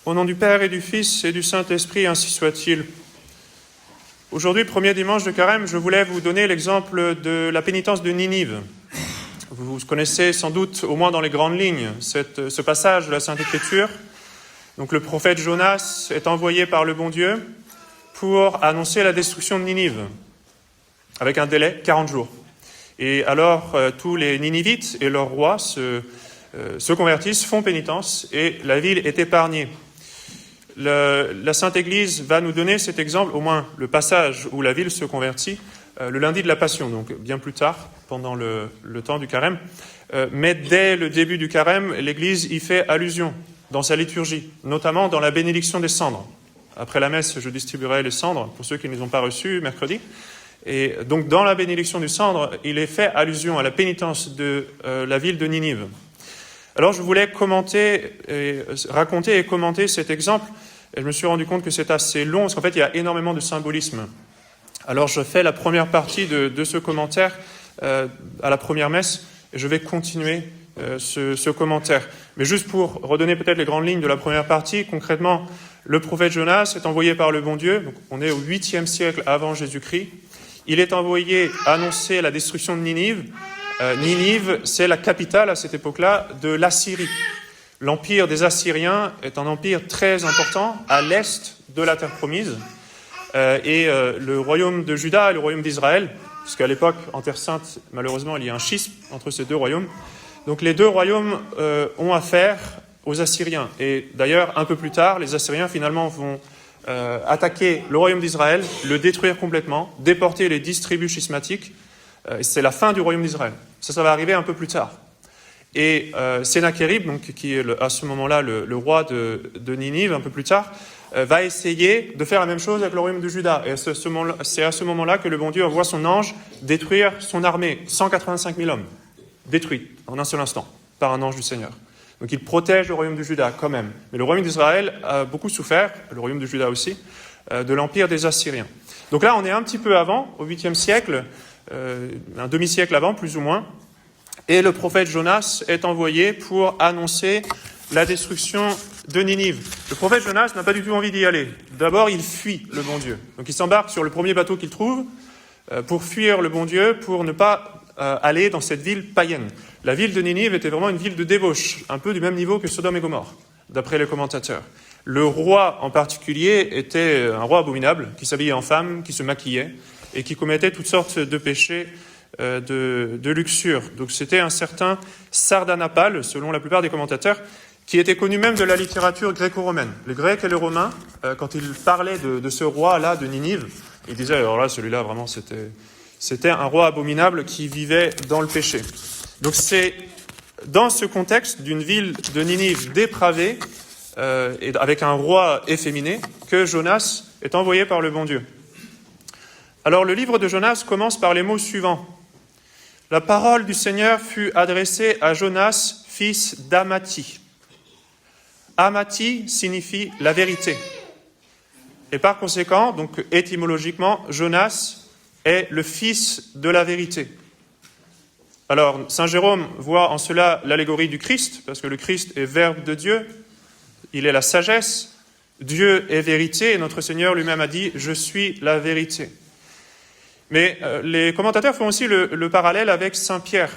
Au nom du Père et du Fils et du Saint-Esprit, ainsi soit-il. Aujourd'hui, premier dimanche de Carême, je voulais vous donner l'exemple de la pénitence de Ninive. Vous connaissez sans doute, au moins dans les grandes lignes, ce passage de la Sainte Écriture. Donc le prophète Jonas est envoyé par le bon Dieu pour annoncer la destruction de Ninive, avec un délai, 40 jours. Et alors, tous les Ninivites et leurs rois se convertissent, font pénitence, et la ville est épargnée. La Sainte Église va nous donner cet exemple, au moins le passage où la ville se convertit, le lundi de la Passion, donc bien plus tard, pendant le temps du Carême. Mais dès le début du Carême, l'Église y fait allusion dans sa liturgie, notamment dans la bénédiction des cendres. Après la messe, je distribuerai les cendres pour ceux qui ne les ont pas reçues mercredi. Et donc dans la bénédiction du cendre, il est fait allusion à la pénitence de la ville de Ninive. Alors je voulais raconter et commenter cet exemple, et je me suis rendu compte que c'est assez long, parce qu'en fait il y a énormément de symbolisme. Alors je fais la première partie de ce commentaire à la première messe, et je vais continuer ce commentaire. Mais juste pour redonner peut-être les grandes lignes de la première partie, concrètement, le prophète Jonas est envoyé par le bon Dieu, donc on est au 8e siècle avant Jésus-Christ. Il est envoyé annoncer la destruction de Ninive. Ninive, c'est la capitale à cette époque-là de l'Assyrie. L'empire des Assyriens est un empire très important à l'est de la terre promise. Le royaume de Juda et le royaume d'Israël, puisqu'à l'époque, en Terre Sainte, malheureusement, il y a un schisme entre ces deux royaumes. Donc les deux royaumes ont affaire aux Assyriens. Et d'ailleurs, un peu plus tard, les Assyriens finalement vont attaquer le royaume d'Israël, le détruire complètement, déporter les 10 tribus schismatiques. C'est la fin du royaume d'Israël. Ça va arriver un peu plus tard. Et Sennachérib, donc, qui est à ce moment-là le roi de Ninive, un peu plus tard, va essayer de faire la même chose avec le royaume de Juda. Et c'est à ce moment-là que le bon Dieu envoie son ange détruire son armée, 185 000 hommes, détruits en un seul instant par un ange du Seigneur. Donc il protège le royaume de Juda quand même. Mais le royaume d'Israël a beaucoup souffert, le royaume de Juda aussi, de l'empire des Assyriens. Donc là, on est un petit peu avant, au 8e siècle, un demi-siècle avant, plus ou moins, et le prophète Jonas est envoyé pour annoncer la destruction de Ninive. Le prophète Jonas n'a pas du tout envie d'y aller. D'abord, il fuit le bon Dieu. Donc il s'embarque sur le premier bateau qu'il trouve pour fuir le bon Dieu, pour ne pas aller dans cette ville païenne. La ville de Ninive était vraiment une ville de débauche, un peu du même niveau que Sodome et Gomorrhe, d'après les commentateurs. Le roi en particulier était un roi abominable, qui s'habillait en femme, qui se maquillait, et qui commettait toutes sortes de péchés de luxure. Donc c'était un certain Sardanapale, selon la plupart des commentateurs, qui était connu même de la littérature gréco-romaine. Les Grecs et les Romains, quand ils parlaient de ce roi-là, de Ninive, ils disaient, alors là, celui-là, vraiment, c'était un roi abominable qui vivait dans le péché. Donc c'est dans ce contexte d'une ville de Ninive dépravée, et avec un roi efféminé, que Jonas est envoyé par le bon Dieu. Alors le livre de Jonas commence par les mots suivants. La parole du Seigneur fut adressée à Jonas, fils d'Amati. Amati signifie la vérité. Et par conséquent, donc étymologiquement, Jonas est le fils de la vérité. Alors, saint Jérôme voit en cela l'allégorie du Christ, parce que le Christ est verbe de Dieu, il est la sagesse, Dieu est vérité, et notre Seigneur lui-même a dit « Je suis la vérité ». Mais les commentateurs font aussi le parallèle avec saint Pierre,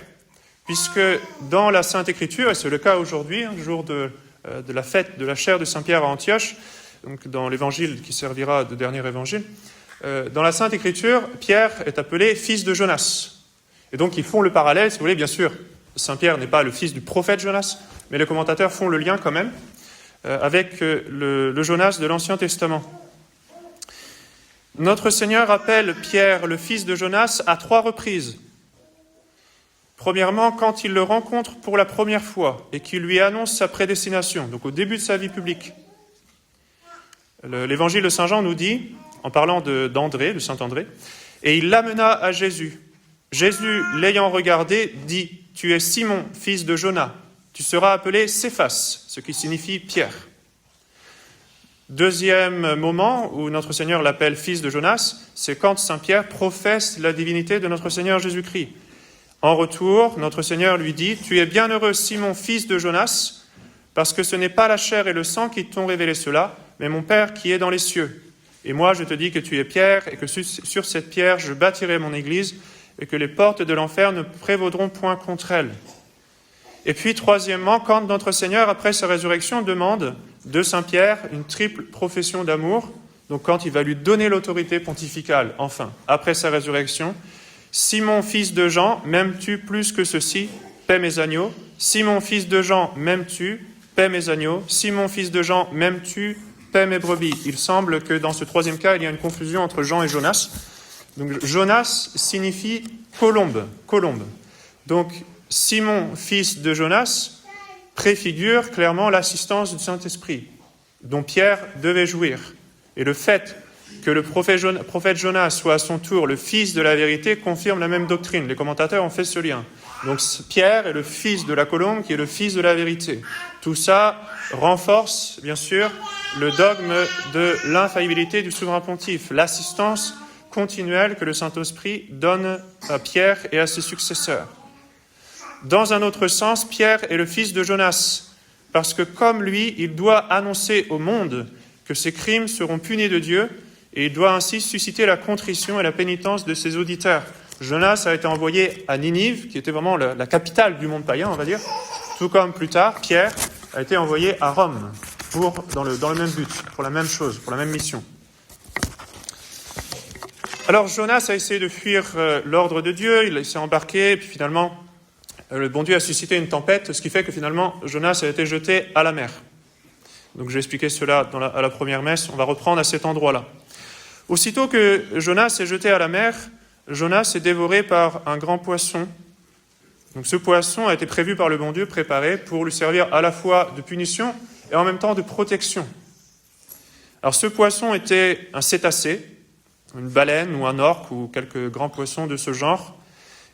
puisque dans la Sainte Écriture, et c'est le cas aujourd'hui, le jour de la fête de la chaire de saint Pierre à Antioche, donc dans l'évangile qui servira de dernier évangile, dans la Sainte Écriture, Pierre est appelé fils de Jonas. Et donc ils font le parallèle, si vous voulez, bien sûr, saint Pierre n'est pas le fils du prophète Jonas, mais les commentateurs font le lien quand même avec le Jonas de l'Ancien Testament. Notre Seigneur appelle Pierre, le fils de Jonas, à 3 reprises. Premièrement, quand il le rencontre pour la première fois et qu'il lui annonce sa prédestination, donc au début de sa vie publique. L'évangile de Saint Jean nous dit, en parlant d'André, de saint André, « Et il l'amena à Jésus. Jésus, l'ayant regardé, dit, « Tu es Simon, fils de Jonas. Tu seras appelé Céphas, ce qui signifie Pierre. » Deuxième moment où notre Seigneur l'appelle fils de Jonas, c'est quand saint Pierre professe la divinité de notre Seigneur Jésus-Christ. En retour, notre Seigneur lui dit « Tu es bienheureux, Simon, fils de Jonas, parce que ce n'est pas la chair et le sang qui t'ont révélé cela, mais mon Père qui est dans les cieux. Et moi, je te dis que tu es Pierre, et que sur cette pierre, je bâtirai mon église, et que les portes de l'enfer ne prévaudront point contre elle. Et puis, troisièmement, quand notre Seigneur, après sa résurrection, demande de Saint Pierre une triple profession d'amour, donc quand il va lui donner l'autorité pontificale, enfin, après sa résurrection, « Simon, fils de Jean, m'aimes-tu plus que ceci? Paie mes agneaux. Simon, fils de Jean, m'aimes-tu? Paie mes agneaux. Simon, fils de Jean, m'aimes-tu? Paie mes brebis. » Il semble que dans ce troisième cas, il y a une confusion entre Jean et Jonas. Donc, Jonas signifie colombe. Donc, Simon, fils de Jonas, préfigure clairement l'assistance du Saint-Esprit, dont Pierre devait jouir. Et le fait que le prophète Jonas soit à son tour le fils de la vérité confirme la même doctrine. Les commentateurs ont fait ce lien. Donc Pierre est le fils de la colombe qui est le fils de la vérité. Tout ça renforce, bien sûr, le dogme de l'infaillibilité du souverain pontife, l'assistance continuelle que le Saint-Esprit donne à Pierre et à ses successeurs. Dans un autre sens, Pierre est le fils de Jonas, parce que comme lui, il doit annoncer au monde que ses crimes seront punis de Dieu, et il doit ainsi susciter la contrition et la pénitence de ses auditeurs. Jonas a été envoyé à Ninive, qui était vraiment la capitale du monde païen, on va dire, tout comme plus tard, Pierre a été envoyé à Rome, dans le même but, pour la même chose, pour la même mission. Alors Jonas a essayé de fuir l'ordre de Dieu, il s'est embarqué, et puis finalement, le bon Dieu a suscité une tempête, ce qui fait que finalement, Jonas a été jeté à la mer. Donc j'ai expliqué cela à la première messe, on va reprendre à cet endroit-là. Aussitôt que Jonas est jeté à la mer, Jonas est dévoré par un grand poisson. Donc ce poisson a été prévu par le bon Dieu, préparé pour lui servir à la fois de punition et en même temps de protection. Alors ce poisson était un cétacé, une baleine ou un orque ou quelques grands poissons de ce genre.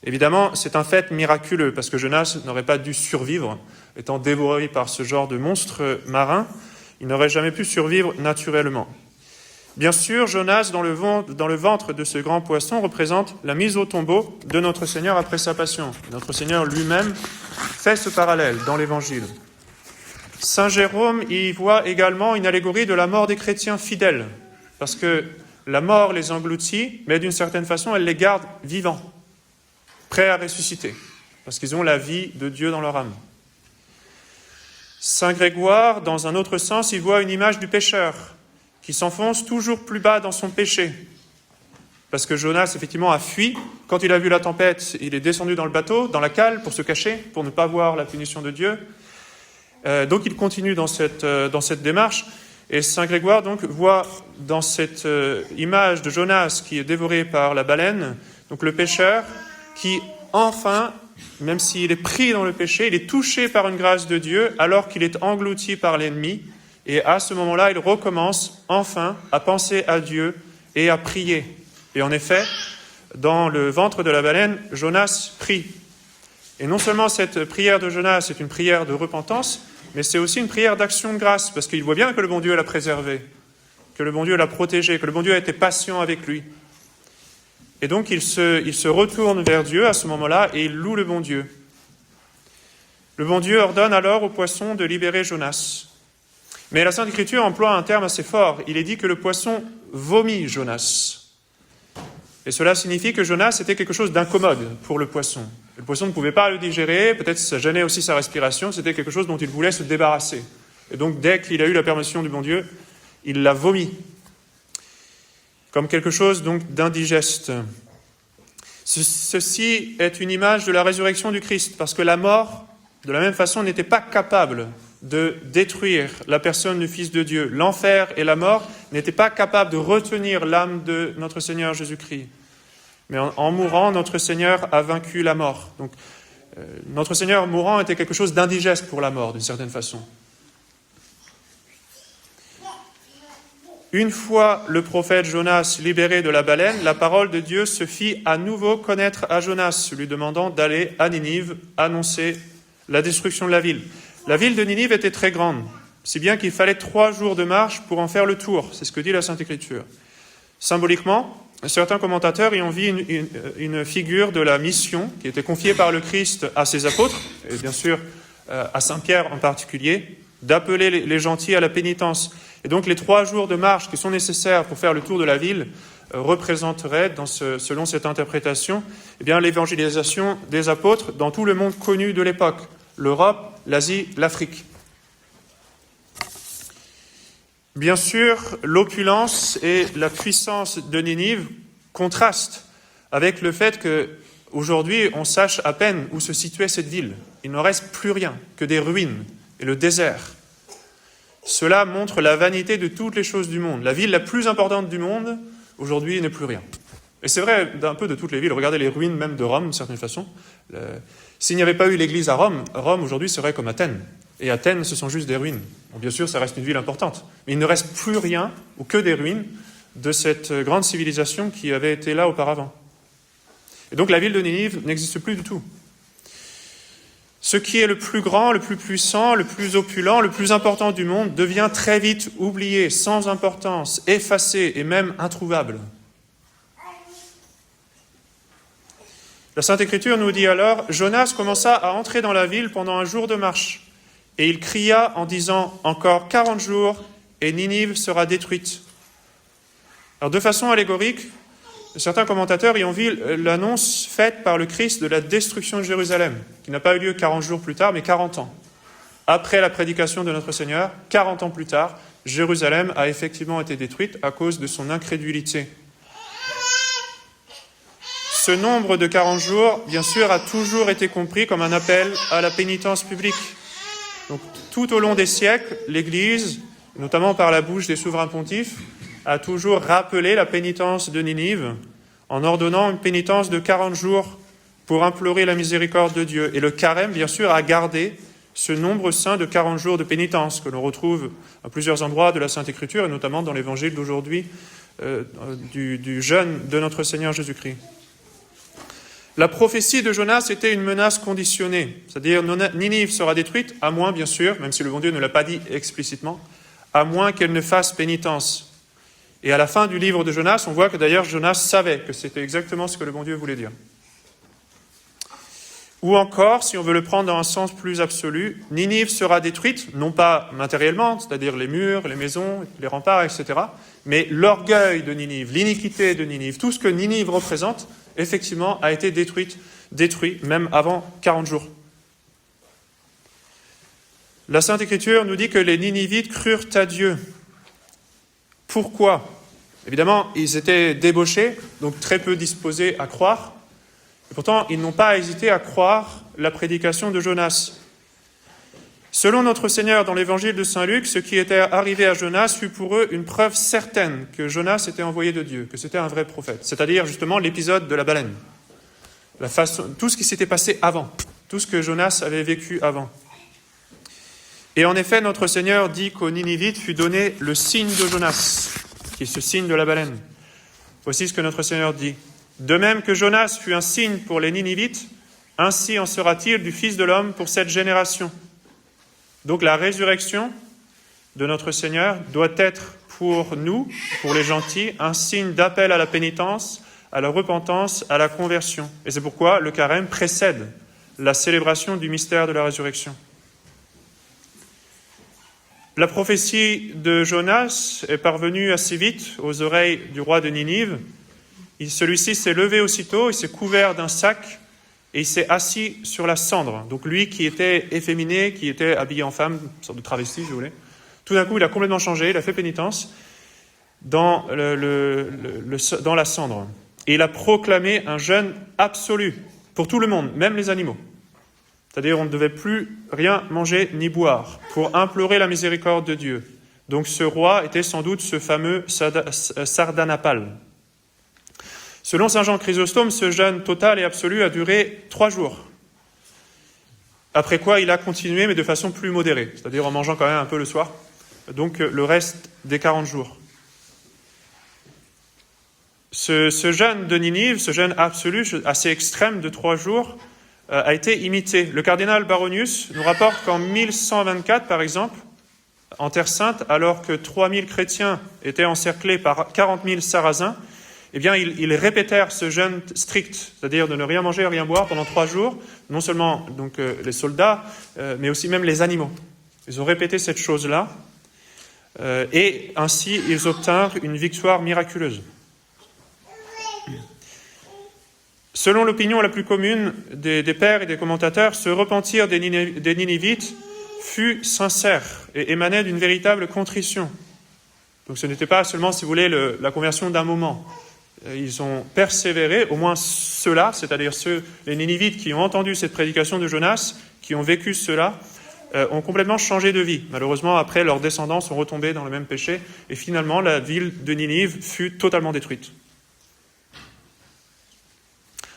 Évidemment, c'est un fait miraculeux parce que Jonas n'aurait pas dû survivre, étant dévoré par ce genre de monstre marin. Il n'aurait jamais pu survivre naturellement. Bien sûr, Jonas, dans le ventre de ce grand poisson, représente la mise au tombeau de notre Seigneur après sa passion. Notre Seigneur lui-même fait ce parallèle dans l'Évangile. Saint Jérôme y voit également une allégorie de la mort des chrétiens fidèles, parce que la mort les engloutit, mais d'une certaine façon, elle les garde vivants, prêts à ressusciter, parce qu'ils ont la vie de Dieu dans leur âme. Saint Grégoire, dans un autre sens, y voit une image du pécheur, qui s'enfonce toujours plus bas dans son péché. Parce que Jonas, effectivement, a fui. Quand il a vu la tempête, il est descendu dans le bateau, dans la cale, pour se cacher, pour ne pas voir la punition de Dieu. Donc il continue dans cette démarche. Et Saint Grégoire, donc, voit dans cette image de Jonas qui est dévoré par la baleine, donc le pécheur qui, enfin, même s'il est pris dans le péché, il est touché par une grâce de Dieu alors qu'il est englouti par l'ennemi. Et à ce moment-là, il recommence enfin à penser à Dieu et à prier. Et en effet, dans le ventre de la baleine, Jonas prie. Et non seulement cette prière de Jonas est une prière de repentance, mais c'est aussi une prière d'action de grâce, parce qu'il voit bien que le bon Dieu l'a préservé, que le bon Dieu l'a protégé, que le bon Dieu a été patient avec lui. Et donc il se retourne vers Dieu à ce moment-là et il loue le bon Dieu. Le bon Dieu ordonne alors au poisson de libérer Jonas. Mais la Sainte Écriture emploie un terme assez fort. Il est dit que le poisson vomit Jonas. Et cela signifie que Jonas était quelque chose d'incommode pour le poisson. Le poisson ne pouvait pas le digérer, peut-être ça gênait aussi sa respiration, c'était quelque chose dont il voulait se débarrasser. Et donc dès qu'il a eu la permission du bon Dieu, il l'a vomi, comme quelque chose donc d'indigeste. Ceci est une image de la résurrection du Christ, parce que la mort, de la même façon, n'était pas capable de détruire la personne du Fils de Dieu. L'enfer et la mort n'étaient pas capables de retenir l'âme de notre Seigneur Jésus-Christ. Mais en mourant, notre Seigneur a vaincu la mort. Donc, notre Seigneur mourant était quelque chose d'indigeste pour la mort, d'une certaine façon. Une fois le prophète Jonas libéré de la baleine, la parole de Dieu se fit à nouveau connaître à Jonas, lui demandant d'aller à Ninive annoncer la destruction de la ville. La ville de Ninive était très grande, si bien qu'il fallait 3 jours de marche pour en faire le tour. C'est ce que dit la Sainte Écriture. Symboliquement, certains commentateurs y ont vu une figure de la mission qui était confiée par le Christ à ses apôtres, et bien sûr à Saint Pierre en particulier, d'appeler les gentils à la pénitence. Et donc les 3 jours de marche qui sont nécessaires pour faire le tour de la ville représenteraient, selon cette interprétation, eh bien, l'évangélisation des apôtres dans tout le monde connu de l'époque, l'Europe, l'Asie, l'Afrique. Bien sûr, l'opulence et la puissance de Ninive contrastent avec le fait qu'aujourd'hui, on sache à peine où se situait cette ville. Il ne reste plus rien que des ruines et le désert. Cela montre la vanité de toutes les choses du monde. La ville la plus importante du monde, aujourd'hui, n'est plus rien. Et c'est vrai d'un peu de toutes les villes. Regardez les ruines même de Rome, d'une certaine façon. S'il n'y avait pas eu l'église à Rome, Rome aujourd'hui serait comme Athènes. Et Athènes, ce sont juste des ruines. Bon, bien sûr, ça reste une ville importante. Mais il ne reste plus rien, ou que des ruines, de cette grande civilisation qui avait été là auparavant. Et donc la ville de Ninive n'existe plus du tout. Ce qui est le plus grand, le plus puissant, le plus opulent, le plus important du monde devient très vite oublié, sans importance, effacé et même introuvable. La Sainte Écriture nous dit alors, Jonas commença à entrer dans la ville pendant un jour de marche. Et il cria en disant, encore 40 jours, et Ninive sera détruite. Alors, de façon allégorique, certains commentateurs y ont vu l'annonce faite par le Christ de la destruction de Jérusalem, qui n'a pas eu lieu 40 jours plus tard, mais 40 ans. Après la prédication de notre Seigneur, 40 ans plus tard, Jérusalem a effectivement été détruite à cause de son incrédulité. Ce nombre de 40 jours, bien sûr, a toujours été compris comme un appel à la pénitence publique. Donc, tout au long des siècles, l'Église, notamment par la bouche des souverains pontifes, a toujours rappelé la pénitence de Ninive en ordonnant une pénitence de 40 jours pour implorer la miséricorde de Dieu. Et le carême, bien sûr, a gardé ce nombre saint de 40 jours de pénitence que l'on retrouve à plusieurs endroits de la Sainte Écriture, et notamment dans l'évangile d'aujourd'hui du jeûne de notre Seigneur Jésus-Christ. La prophétie de Jonas était une menace conditionnée, c'est-à-dire Ninive sera détruite, à moins, bien sûr, même si le bon Dieu ne l'a pas dit explicitement, à moins qu'elle ne fasse pénitence. Et à la fin du livre de Jonas, on voit que d'ailleurs Jonas savait que c'était exactement ce que le bon Dieu voulait dire. Ou encore, si on veut le prendre dans un sens plus absolu, Ninive sera détruite, non pas matériellement, c'est-à-dire les murs, les maisons, les remparts, etc., mais l'orgueil de Ninive, l'iniquité de Ninive, tout ce que Ninive représente, effectivement, a été détruit, même avant 40 jours. La Sainte Écriture nous dit que les Ninivites crurent à Dieu. Pourquoi ? Évidemment, ils étaient débauchés, donc très peu disposés à croire. Et pourtant, ils n'ont pas hésité à croire la prédication de Jonas. Selon notre Seigneur dans l'évangile de Saint Luc, ce qui était arrivé à Jonas fut pour eux une preuve certaine que Jonas était envoyé de Dieu, que c'était un vrai prophète. C'est-à-dire justement l'épisode de la baleine. Tout ce qui s'était passé avant, tout ce que Jonas avait vécu avant. Et en effet, notre Seigneur dit qu'aux Ninivites fut donné le signe de Jonas, qui est ce signe de la baleine. Voici ce que notre Seigneur dit. De même que Jonas fut un signe pour les Ninivites, ainsi en sera-t-il du Fils de l'homme pour cette génération. Donc la résurrection de notre Seigneur doit être pour nous, pour les gentils, un signe d'appel à la pénitence, à la repentance, à la conversion. Et c'est pourquoi le carême précède la célébration du mystère de la résurrection. La prophétie de Jonas est parvenue assez vite aux oreilles du roi de Ninive. Celui-ci s'est levé aussitôt, il s'est couvert d'un sac et il s'est assis sur la cendre. Donc lui qui était efféminé, qui était habillé en femme, une sorte de travesti, si vous voulez, tout d'un coup il a complètement changé, il a fait pénitence dans la cendre. Et il a proclamé un jeûne absolu pour tout le monde, même les animaux. C'est-à-dire on ne devait plus rien manger ni boire pour implorer la miséricorde de Dieu. Donc ce roi était sans doute ce fameux Sardanapale. Selon saint Jean Chrysostome, ce jeûne total et absolu a duré 3 jours. Après quoi, il a continué, mais de façon plus modérée, c'est-à-dire en mangeant quand même un peu le soir, donc le reste des 40 jours. Ce jeûne de Ninive, ce jeûne absolu, assez extrême de 3 jours, a été imité. Le cardinal Baronius nous rapporte qu'en 1124, par exemple, en Terre Sainte, alors que 3000 chrétiens étaient encerclés par 40 000 sarrasins, eh bien, ils répétèrent ce jeûne strict, c'est-à-dire de ne rien manger, rien boire pendant 3 jours, non seulement donc les soldats, mais aussi même les animaux. Ils ont répété cette chose-là, et ainsi ils obtinrent une victoire miraculeuse. Selon l'opinion la plus commune des pères et des commentateurs, ce repentir des Ninivites fut sincère et émanait d'une véritable contrition. Donc ce n'était pas seulement, si vous voulez, la conversion d'un moment. Ils ont persévéré, au moins ceux-là, c'est-à-dire les Ninivites qui ont entendu cette prédication de Jonas, qui ont vécu cela, ont complètement changé de vie. Malheureusement, après, leurs descendants sont retombés dans le même péché, et finalement, la ville de Ninive fut totalement détruite.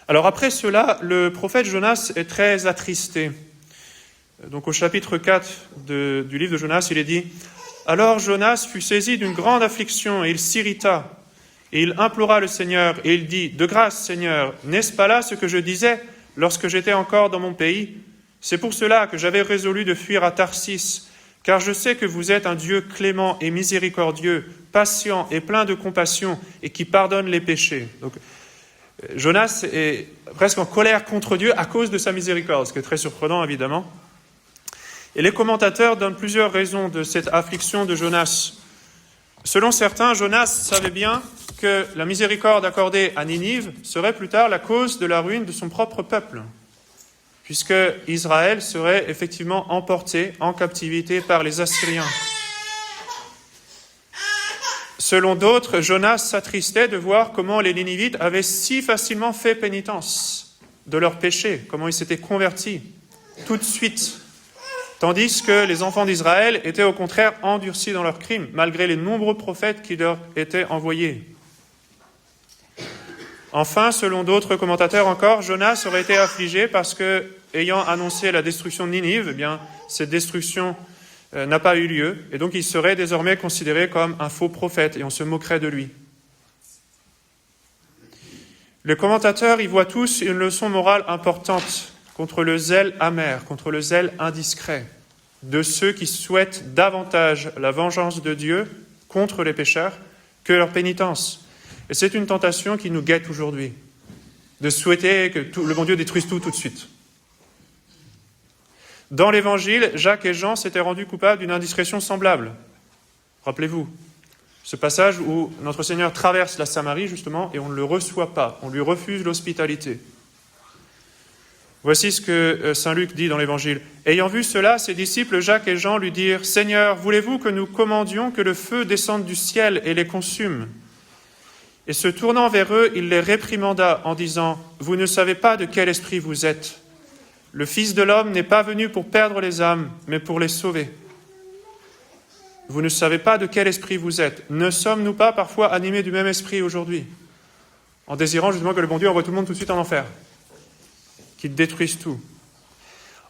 Alors après cela, le prophète Jonas est très attristé. Donc au chapitre 4 du livre de Jonas, il est dit « Alors Jonas fut saisi d'une grande affliction, et il s'irrita, et il implora le Seigneur, et il dit « De grâce, Seigneur, n'est-ce pas là ce que je disais lorsque j'étais encore dans mon pays ? C'est pour cela que j'avais résolu de fuir à Tarsis, car je sais que vous êtes un Dieu clément et miséricordieux, patient et plein de compassion, et qui pardonne les péchés. » Donc, Jonas est presque en colère contre Dieu à cause de sa miséricorde, ce qui est très surprenant évidemment. Et les commentateurs donnent plusieurs raisons de cette affliction de Jonas. Selon certains, Jonas savait bien que la miséricorde accordée à Ninive serait plus tard la cause de la ruine de son propre peuple, puisque Israël serait effectivement emporté en captivité par les Assyriens. Selon d'autres, Jonas s'attristait de voir comment les Ninivites avaient si facilement fait pénitence de leurs péchés, comment ils s'étaient convertis tout de suite, tandis que les enfants d'Israël étaient au contraire endurcis dans leurs crimes, malgré les nombreux prophètes qui leur étaient envoyés. Enfin, selon d'autres commentateurs encore, Jonas aurait été affligé parce que, ayant annoncé la destruction de Ninive, eh bien, cette destruction n'a pas eu lieu, et donc il serait désormais considéré comme un faux prophète, et on se moquerait de lui. Les commentateurs y voient tous une leçon morale importante contre le zèle amer, contre le zèle indiscret de ceux qui souhaitent davantage la vengeance de Dieu contre les pécheurs que leur pénitence. Et c'est une tentation qui nous guette aujourd'hui, de souhaiter que le bon Dieu détruise tout de suite. Dans l'Évangile, Jacques et Jean s'étaient rendus coupables d'une indiscrétion semblable. Rappelez-vous, ce passage où notre Seigneur traverse la Samarie, justement, et on ne le reçoit pas, on lui refuse l'hospitalité. Voici ce que saint Luc dit dans l'Évangile. « Ayant vu cela, ses disciples Jacques et Jean lui dirent « Seigneur, voulez-vous que nous commandions que le feu descende du ciel et les consume ?» Et se tournant vers eux, il les réprimanda en disant « Vous ne savez pas de quel esprit vous êtes. Le Fils de l'homme n'est pas venu pour perdre les âmes, mais pour les sauver. Vous ne savez pas de quel esprit vous êtes. Ne sommes-nous pas parfois animés du même esprit aujourd'hui, en désirant justement que le bon Dieu envoie tout le monde tout de suite en enfer, qu'il détruise tout.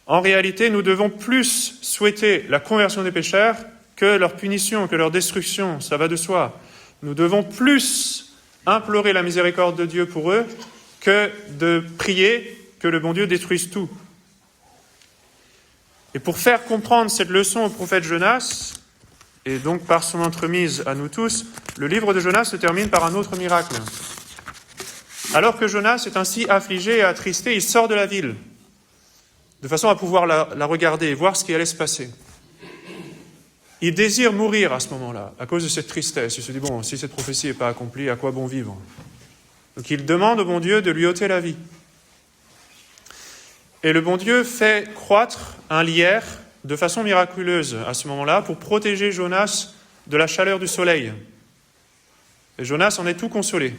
En réalité, nous devons plus souhaiter la conversion des pécheurs que leur punition, que leur destruction, ça va de soi. Nous devons plus implorer la miséricorde de Dieu pour eux que de prier que le bon Dieu détruise tout. Et pour faire comprendre cette leçon au prophète Jonas, et donc par son entremise à nous tous, le livre de Jonas se termine par un autre miracle. Alors que Jonas est ainsi affligé et attristé, il sort de la ville, de façon à pouvoir la regarder et voir ce qui allait se passer. Il désire mourir à ce moment-là, à cause de cette tristesse. Il se dit, bon, si cette prophétie n'est pas accomplie, à quoi bon vivre ? Donc il demande au bon Dieu de lui ôter la vie. Et le bon Dieu fait croître un lierre de façon miraculeuse à ce moment-là pour protéger Jonas de la chaleur du soleil. Et Jonas en est tout consolé.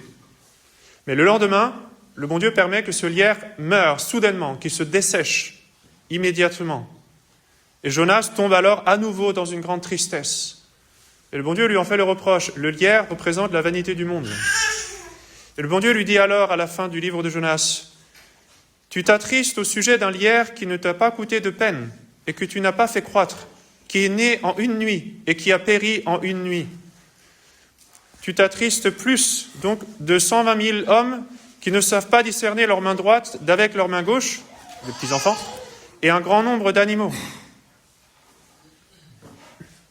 Mais le lendemain, le bon Dieu permet que ce lierre meure soudainement, qu'il se dessèche immédiatement. Et Jonas tombe alors à nouveau dans une grande tristesse. Et le bon Dieu lui en fait le reproche. Le lierre représente la vanité du monde. Et le bon Dieu lui dit alors, à la fin du livre de Jonas, « Tu t'attristes au sujet d'un lierre qui ne t'a pas coûté de peine et que tu n'as pas fait croître, qui est né en une nuit et qui a péri en une nuit. Tu t'attristes plus, donc, de 120 000 hommes qui ne savent pas discerner leur main droite d'avec leur main gauche, les petits-enfants, et un grand nombre d'animaux. »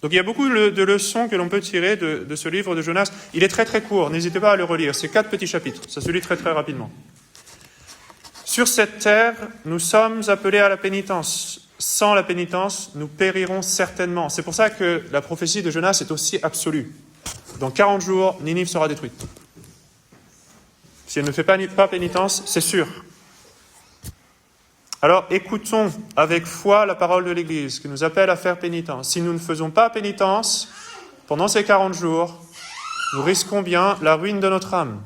Donc il y a beaucoup de leçons que l'on peut tirer de ce livre de Jonas. Il est très très court, n'hésitez pas à le relire. C'est 4 petits chapitres, ça se lit très très rapidement. Sur cette terre, nous sommes appelés à la pénitence. sans la pénitence, nous périrons certainement. C'est pour ça que la prophétie de Jonas est aussi absolue. Dans 40 jours, Ninive sera détruite. Si elle ne fait pas pénitence, c'est sûr. Alors écoutons avec foi la parole de l'Église qui nous appelle à faire pénitence. Si nous ne faisons pas pénitence pendant ces 40 jours, nous risquons bien la ruine de notre âme.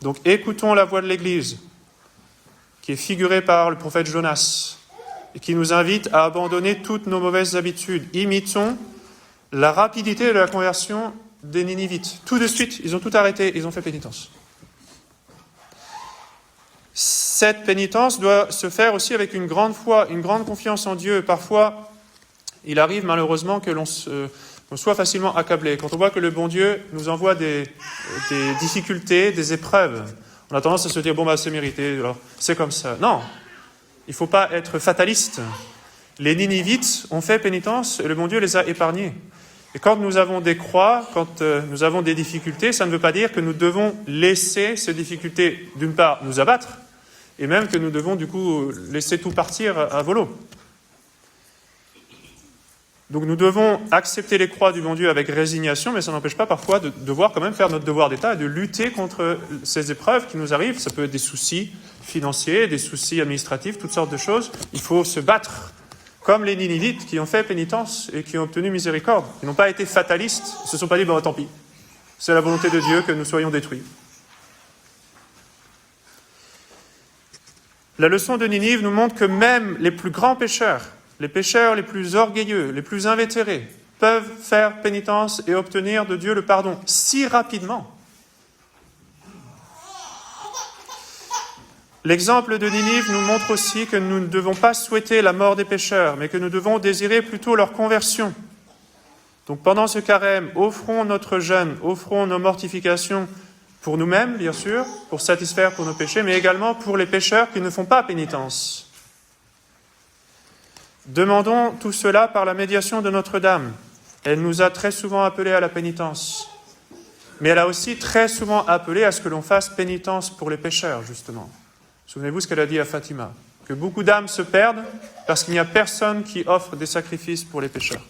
Donc écoutons la voix de l'Église qui est figurée par le prophète Jonas et qui nous invite à abandonner toutes nos mauvaises habitudes. Imitons la rapidité de la conversion des Ninivites. Tout de suite, ils ont tout arrêté, ils ont fait pénitence. Cette pénitence doit se faire aussi avec une grande foi, une grande confiance en Dieu. Parfois, il arrive malheureusement que l'on soit facilement accablé. Quand on voit que le bon Dieu nous envoie des difficultés, des épreuves, on a tendance à se dire, bon, c'est mérité, alors c'est comme ça. Non, il ne faut pas être fataliste. Les Ninivites ont fait pénitence et le bon Dieu les a épargnés. Et quand nous avons des croix, quand nous avons des difficultés, ça ne veut pas dire que nous devons laisser ces difficultés, d'une part, nous abattre, et même que nous devons, du coup, laisser tout partir à volo. Donc nous devons accepter les croix du bon Dieu avec résignation, mais ça n'empêche pas parfois de devoir quand même faire notre devoir d'État et de lutter contre ces épreuves qui nous arrivent. Ça peut être des soucis financiers, des soucis administratifs, toutes sortes de choses. Il faut se battre, comme les Ninivites qui ont fait pénitence et qui ont obtenu miséricorde. Ils n'ont pas été fatalistes, ils ne se sont pas dit, bon, tant pis, c'est la volonté de Dieu que nous soyons détruits. La leçon de Ninive nous montre que même les plus grands pécheurs, les pécheurs les plus orgueilleux, les plus invétérés, peuvent faire pénitence et obtenir de Dieu le pardon si rapidement. L'exemple de Ninive nous montre aussi que nous ne devons pas souhaiter la mort des pécheurs, mais que nous devons désirer plutôt leur conversion. Donc pendant ce carême, offrons notre jeûne, offrons nos mortifications pour nous-mêmes, bien sûr, pour satisfaire pour nos péchés, mais également pour les pécheurs qui ne font pas pénitence. Demandons tout cela par la médiation de Notre-Dame. Elle nous a très souvent appelés à la pénitence, mais elle a aussi très souvent appelé à ce que l'on fasse pénitence pour les pécheurs, justement. Souvenez-vous ce qu'elle a dit à Fatima, que beaucoup d'âmes se perdent parce qu'il n'y a personne qui offre des sacrifices pour les pécheurs.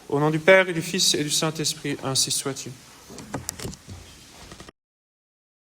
Au nom du Père et du Fils et du Saint-Esprit, ainsi soit-il.